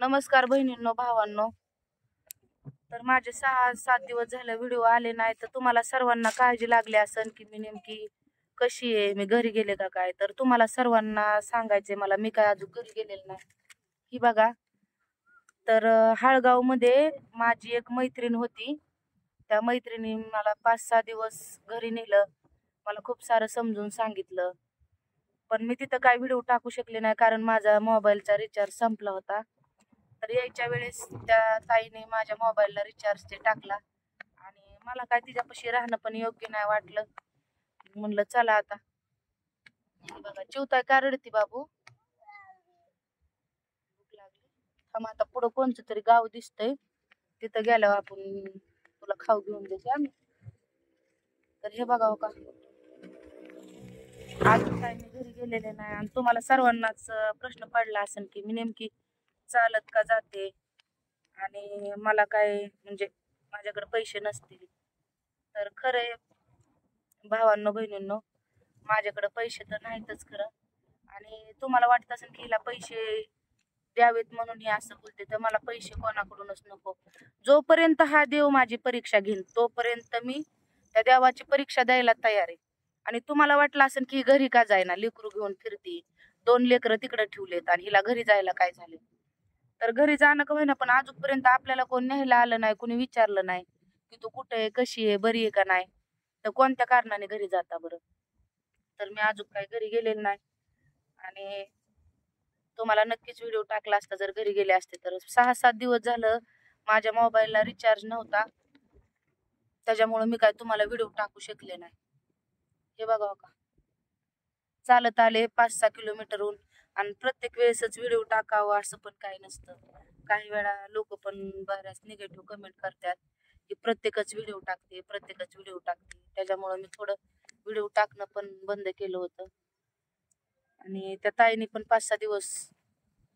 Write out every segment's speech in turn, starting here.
नमस्कार बहिणींनो भावांनो. तर माझे 6-7 दिवस झाले व्हिडिओ आले नाही, तर तुम्हाला सर्वांना काळजी लागली असेल की मी नेमकी कशी आहे, मी घरी गेले का काय. तर तुम्हाला सर्वांना सांगायचे मला, मी काय अजून घरी गेलेले नाही. ही बघा, तर हाळगाव मध्ये माझी एक मैत्रीण होती. त्या मैत्रिणी मला 5-6 दिवस घरी नेलं, मला खूप सारं समजून सांगितलं. पण मी तिथं काय व्हिडिओ टाकू शकले नाही, कारण माझा मोबाईलचा रिचार्ज संपला होता. तर यायच्या वेळेस त्या ताईने माझ्या मोबाईलला रिचार्ज ते टाकला, आणि मला काय तिच्यापाशी राहणं पण योग्य नाही वाटलं. म्हणलं चला आता. हे बघा, चिवताय का रडती बाबू? भूक लागली. थांब, आता पुढं कोणतं तरी गाव दिसतंय, तिथं गेल्यावर आपण तुला खाऊ घेऊन देते आम्ही. तर हे बघा, हो का, अजून काय मी घरी गेलेले नाही. आणि तुम्हाला सर्वांनाच प्रश्न पडला असेल की मी नेमकी चालत का जाते, आणि मला काय म्हणजे माझ्याकडे पैसे नसतील. तर खरंय भावांनो बहिणींनो, माझ्याकडे पैसे तर नाहीतच खरं. आणि तुम्हाला वाटत असेल की हिला पैसे द्यावेत म्हणून हे असं बोलते, तर मला पैसे कोणाकडूनच नको. जोपर्यंत हा देव माझी परीक्षा घेईन तोपर्यंत मी त्या देवाची परीक्षा द्यायला तयार आहे. आणि तुम्हाला वाटलं असेल की घरी का जायना, लेकरू घेऊन फिरते, 2 लेकरं तिकडे ठेवलेत आणि हिला घरी जायला काय झाले. तर घरी जाणं का होईना, पण अजूनपर्यंत आपल्याला कोण न्यायला आलं नाही, कोणी विचारलं नाही की तू कुठे आहे, कशी आहे, बरी आहे का नाही. तर कोणत्या कारणाने घरी जाता बरं? तर मी अजून काही घरी गेलेले नाही. आणि तुम्हाला नक्कीच व्हिडिओ टाकला असता जर घरी गेले असते. तर 6-7 दिवस झालं माझ्या मोबाईलला रिचार्ज नव्हता, त्याच्यामुळे मी काय तुम्हाला व्हिडिओ टाकू शकले नाही. हे बघा का, चालत आले 5-6 किलोमीटरहून. आणि प्रत्येक वेळेसच व्हिडिओ टाकावं असं पण काही नसतं. काही वेळा लोक पण बऱ्याच निगेटिव्ह कमेंट करतात की प्रत्येकच व्हिडिओ टाकते, प्रत्येकच व्हिडिओ टाकते. त्याच्यामुळे मी थोडं व्हिडिओ टाकणं पण बंद केलं होतं. आणि त्या ताईने पण 5-6 दिवस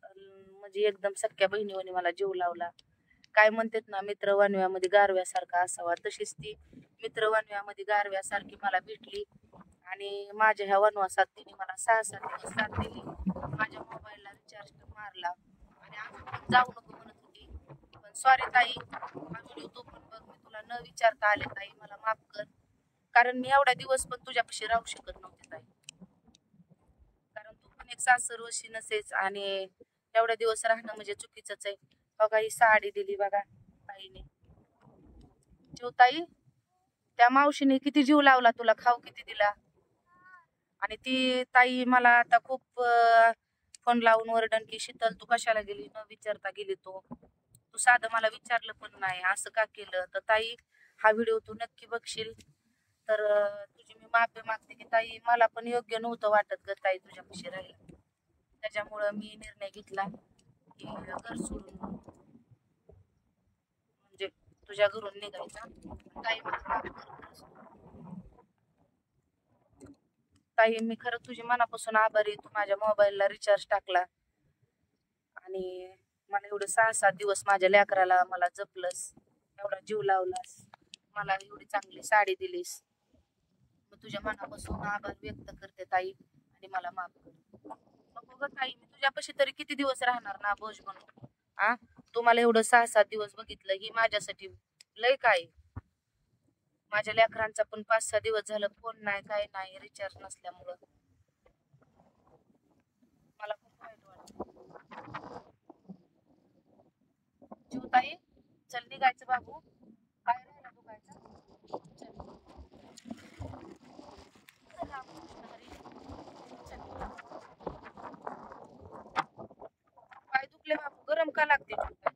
म्हणजे एकदम सख्या बहिणीवानी मला जीव लावला. काय म्हणतात ना, मित्र वणव्यामध्ये गारव्यासारखा असावा, तशीच ती मित्र वणव्यामध्ये गारव्यासारखी मला भेटली. आणि माझ्या ह्या वनवासात तिने मला 6-7 दिवस साथ दिली. माझ्या मोबाईलला रिचार्ज मारला, आणि अजून पण जाऊ नको म्हणत होती. पण सॉरी ताई, हा व्हिडिओ तू पण बघ, मी तुला न विचारता आले ताई, मला माफ कर. कारण मी एवढ्या दिवस पण तुझ्यापाशी राहू शकत नव्हते ताई. कारण तू पण एक सासर वशी नसेच, आणि एवढ्या दिवस राहणं म्हणजे चुकीचंच आहे. बघा, ही साडी दिली बघा ताईने. ताई, त्या मावशीने किती जीव लावला तुला, खाऊ किती दिला. आणि ती ताई मला आता खूप फोन लावून वरडन की शीतल तू कशाला गेली, न विचारता गेली, तू साधं मला विचारलं पण नाही, असं का केलं. तर ताई, हा व्हिडिओ तू नक्की बघशील तर तुझी मी माफी मागते की ताई, मला पण योग्य नव्हतं वाटत ग ताई तुझ्यापाशी राहिलं. त्याच्यामुळं मी निर्णय घेतला की घर सोडून म्हणजे तुझ्या घरून निघायचा. ताई, मला माफ कर. ताई, मी खरं तुझी मनापासून आभारी आहे. तू माझ्या मोबाईलला रिचार्ज टाकला, आणि मला एवढे 6-7 दिवस माझ्या लेकराला मला जपलंस, एवढा जीव लावलास, मला एवढी चांगली साडी दिलीस. मग तुझ्या मनापासून आभार व्यक्त करते ताई, आणि मला माफ कर. नको ग ताई, मी तुझ्यापाशी तरी किती दिवस राहणार ना बोज म्हणून. आ, तुम्हाला एवढं 6-7 दिवस बघितलं, ही माझ्यासाठी लय काय. माझ्या लेकरांचा पण 5-6 दिवस झालं फोन नाही, काय नाही, रिचार्ज नसल्यामुळं मला खूप वाईट वाटतं. जीवताई, चल निघायचं बाबू, काय राहिला दुखायचं. चल, चल रामकृष्ण हरी, चल. पाय दुखले बाबू, गरम का लागते जीवताई?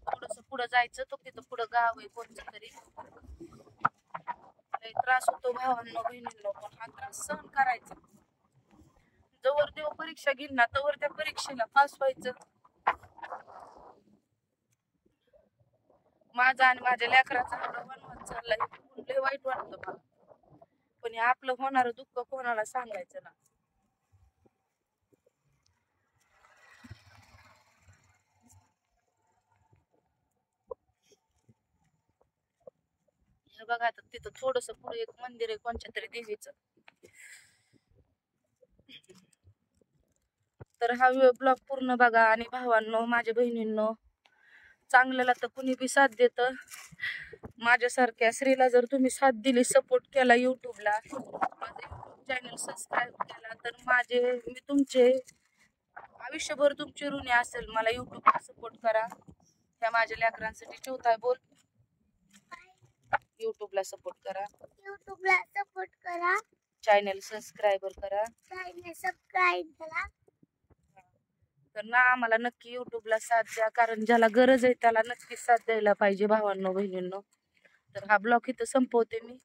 थोडस पुढं जायचं, तो तिथं पुढं गाव आहे कोणतं तरी. लय त्रास होतो भावांनो बहिणींनो, पण हा त्रास सहन करायचा. जवळ देव परीक्षा घेईन ना, तवर त्या परीक्षेला पास व्हायचं. माझा आणि माझ्या लेकराचा एवढा वनवास चाललाय, लय वाईट वाटतं मला. पण हे आपलं होणारं दुःख कोणाला सांगायचं ना. हे बघा, आता तिथं थोडस पुढे एक मंदिर आहे कोणत्या तरी देवीचं. तर हा ब्लॉग पूर्ण बघा आणि भावांनो माझ्या बहिणींनो चांगल्याला तर कुणी बी साथ देतं. माझ्यासारख्या स्त्रीला जर तुम्ही साथ दिली, सपोर्ट केला युट्यूबला, माझं युट्यूब चॅनल सबस्क्राईब केला तर मी तुमचे आयुष्यभर तुमची ऋणी असेल. मला युट्यूबला सपोर्ट करा. ह्या माझ्या लेकरांसाठी ठेवताय बोल. युट्यूबला सपोर्ट करा. चॅनल सबस्क्राईब करा. तर ना आम्हाला नक्की युट्यूबला साथ द्या, कारण ज्याला गरज आहे त्याला नक्की साथ द्यायला पाहिजे भावांनो बहिणींनो. तर हा ब्लॉग इथं संपवते मी.